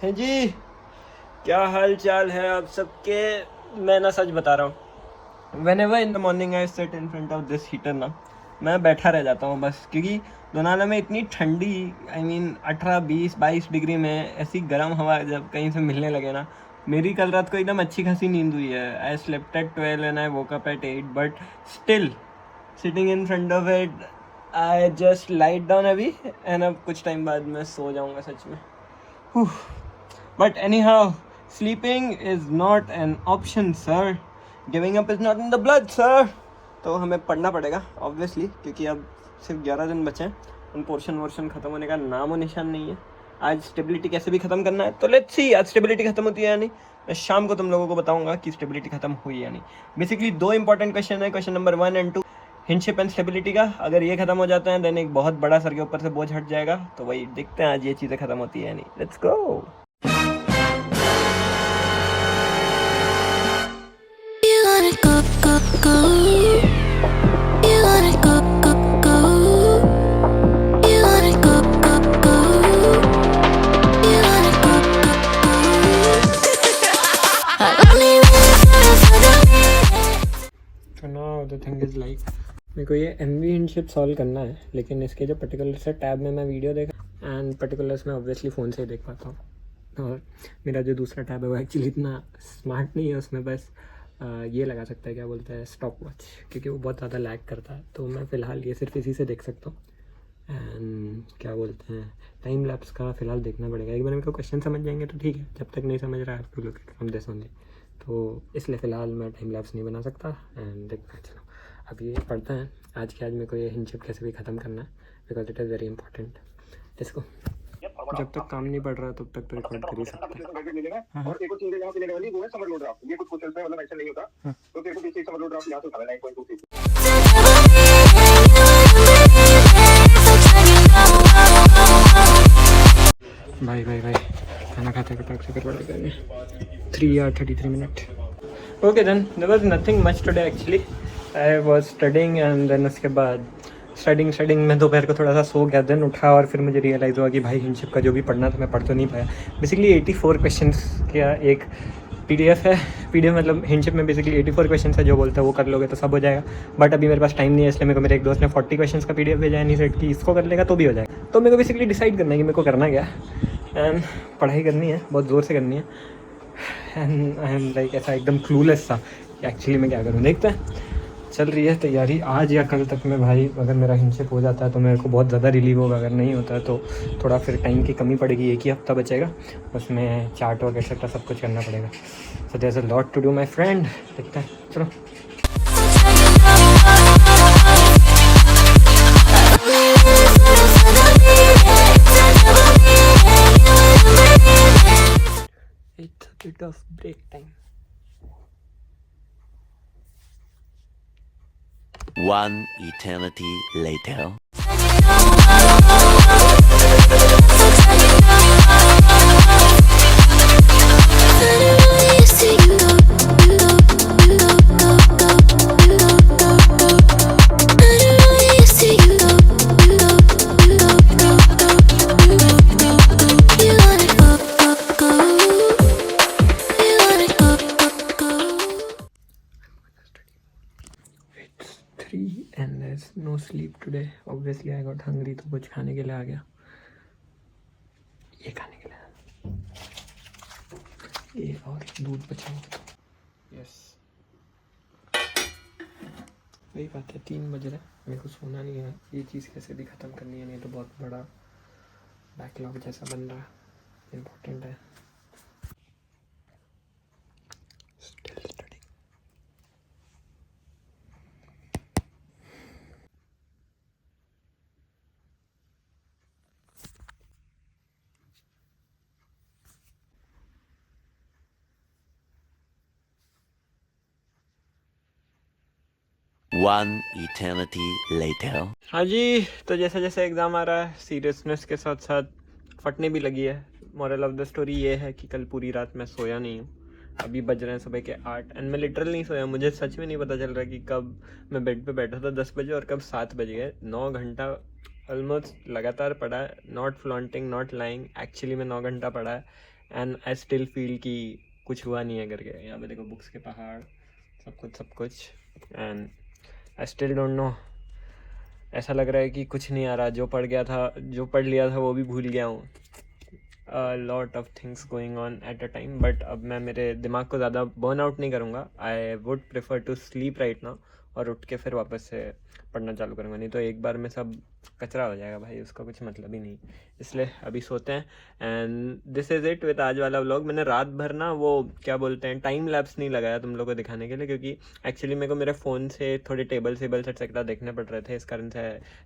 है जी, क्या हाल चाल है आप सबके। मैं ना सच बता रहा हूँ, when ever in the morning I sit in front of this heater ना, मैं बैठा रह जाता हूँ बस, क्योंकि लोनावला में इतनी ठंडी, आई मीन 18-20-22 डिग्री में ऐसी गर्म हवा जब कहीं से मिलने लगे ना। मेरी कल रात को एकदम अच्छी खासी नींद हुई है। I slept at 12 and I woke up at 8, but still sitting in front of it I just light down अभी, एंड अब कुछ टाइम बाद मैं सो जाऊँगा सच में। But anyhow, sleeping is not an option, sir. Giving up is not in the blood, sir. तो हमें पढ़ना पड़ेगा ऑब्वियसली, क्योंकि अब सिर्फ 11 दिन बचे हैं। उन पोर्शन ख़त्म होने का नाम और निशान नहीं है। आज स्टेबिलिटी कैसे भी ख़त्म करना है, तो लेट्स सी आज स्टेबिलिटी ख़त्म होती है या नहीं। मैं शाम को तुम लोगों को बताऊंगा कि स्टेबिलिटी ख़त्म हुई या नहीं। बेसिकली 2 इंपॉर्टेंट क्वेश्चन है, क्वेश्चन नंबर 1 एंड 2, हिंडशिप एंड स्टेबिलिटी का। अगर ये खत्म हो जाता है देन एक बहुत बड़ा सर के ऊपर से बोझ हट जाएगा। तो वही देखते हैं आज ये चीज़ें ख़त्म होती है या नहीं। Let's go. The thing is like, मेरे को ये MV हिंडशिप सॉल्व करना है, लेकिन इसके जो पर्टिकुलर से टैब में मैं वीडियो देखा एंड पर्टिकुलर्स में ऑब्वियसली फ़ोन से ही देख पाता हूँ। और मेरा जो दूसरा टैब है वो एक्चुअली इतना स्मार्ट नहीं है, उसमें बस ये लगा सकता है, क्या बोलते हैं, स्टॉप वॉच, क्योंकि वो बहुत ज़्यादा लैग करता है। तो मैं फ़िलहाल ये सिर्फ इसी से देख सकता हूँ। एंड क्या बोलते हैं, टाइम लैप्स का फ़िलहाल देखना पड़ेगा। एक बार मेरे को क्वेश्चन समझ जाएंगे तो ठीक है, जब तक नहीं समझ रहा है to look from this only. तो इसलिए फ़िलहाल मैं टाइम लैप्स नहीं बना सकता। एंड देखते हैं, चलो अब ये पढ़ते हैं आज मेरे को ये हिंडशिप कैसे भी ख़त्म करना है, because it is very important. इसको जब तक काम नहीं पड़ रहा तब तक तो रिकॉर्ड कर ही सकते हैं। और एक चीज़ यहाँ पे लेने वाली वो है समर लोड ड्राफ्ट। ये कुछ क्वेश्चन है, मतलब ऐसा नहीं होता, तो तेरे को बेसिक समर लोड ड्राफ्ट यहाँ से उठाना है 9.23। भाई खाना खाते के तक कर पड़ेगा 3 या 33 मिनट। Okay then, there was nothing much today actually. I was studying and then उसके बाद स्टडिंग में दोपहर को थोड़ा सा सो गया, देन उठा और फिर मुझे रियलाइज़ हुआ कि भाई हिंडशिप का जो भी पढ़ना था मैं पढ़ तो नहीं पाया। बेसिकली 84 क्वेश्चंस का एक PDF है। PDF मतलब हिंडशिप में बेसिकली 84 क्वेश्चन है, जो बोलता है वो कर लोगे तो सब हो जाएगा। बट अभी मेरे पास टाइम नहीं है, इसलिए मेरे को मेरे एक दोस्त ने 40 क्वेश्चन का PDF भेजा है, नहीं सेट की इसको कर लेगा तो भी हो जाएगा। तो मेरे को बेसिकली डिसाइड करना है कि मेरे को करना क्या, एंड पढ़ाई करनी है, बहुत ज़ोर से करनी है। एंड आई एम लाइक ऐसा एकदम क्लूलेस सा कि एक्चुअली मैं क्या करूँ। देखते हैं, चल रही है तैयारी। आज या कल तक में भाई अगर मेरा हिंडशिप हो जाता है तो मेरे को बहुत ज़्यादा रिलीव होगा, अगर नहीं होता है तो थोड़ा फिर टाइम की कमी पड़ेगी। 1 ही हफ्ता बचेगा, उसमें चार्ट वर्क एक्सेट्रा सब कुछ करना पड़ेगा। So there is a lot to do my friend. देखते हैं, चलो। It's a bit of break time. One eternity later. And there's no sleep today. Obviously I got hungry, तो कुछ खाने के लिए आ गया। ये खाने के लिए, ये और दूध बचा हुआ। यस, वही बात है, 3 बज रहे, मेरे को सोना नहीं है। ये चीज़ कैसे भी ख़त्म करनी है, नहीं तो बहुत बड़ा बैकलॉग जैसा बन रहा है। इम्पोर्टेंट है। One eternity later. हाँ जी, तो जैसे जैसे एग्ज़ाम आ रहा है सीरियसनेस के साथ साथ फटने भी लगी है। मॉरल ऑफ द स्टोरी ये है कि कल पूरी रात मैं सोया नहीं हूँ। अभी बज रहे हैं सुबह के 8 एंड मैं लिटरल नहीं सोया। मुझे सच में नहीं पता चल रहा कि कब मैं बेड पे बैठा था 10 बजे और कब 7 बज गए। 9 घंटा ऑलमोस्ट लगातार पढ़ा है। Not flaunting, not lying, actually में 9 घंटा पढ़ा है। एंड आई स्टिल फील कि कुछ हुआ नहीं है करके। यहाँ पे देखो बुक्स के पहाड़, सब कुछ and I still don't know. ऐसा लग रहा है कि कुछ नहीं आ रहा, जो पढ़ लिया था वो भी भूल गया हूँ। Lot of things going on at a time, but अब मैं मेरे दिमाग को ज़्यादा बर्न आउट नहीं करूँगा। I would prefer to sleep right now और उठ के फिर वापस से पढ़ना चालू करूँगा, नहीं तो एक बार में सब कचरा हो जाएगा भाई, उसका कुछ मतलब ही नहीं। इसलिए अभी सोते हैं and this is it with आज वाला व्लॉग। मैंने रात भर ना वो क्या बोलते हैं टाइम लैप्स नहीं लगाया तुम लोगों को दिखाने के लिए, क्योंकि एक्चुअली मेरे को मेरे फ़ोन से थोड़े टेबल्स एक्सेट्रा देखने पड़ रहे थे, इस कारण से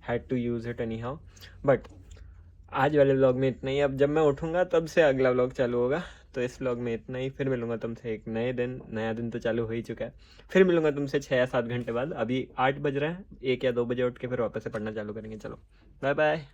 had to use it anyhow. But आज वाले व्लॉग में इतना ही। अब जब मैं उठूँगा तब से अगला व्लॉग चालू होगा, तो इस व्लॉग में इतना ही। फिर मिलूंगा तुमसे एक नया दिन तो चालू हो ही चुका है। फिर मिलूंगा तुमसे 6 या 7 घंटे बाद। अभी 8 बज रहे हैं, 1 या 2 बजे उठ के फिर वापस से पढ़ना चालू करेंगे। चलो बाय बाय।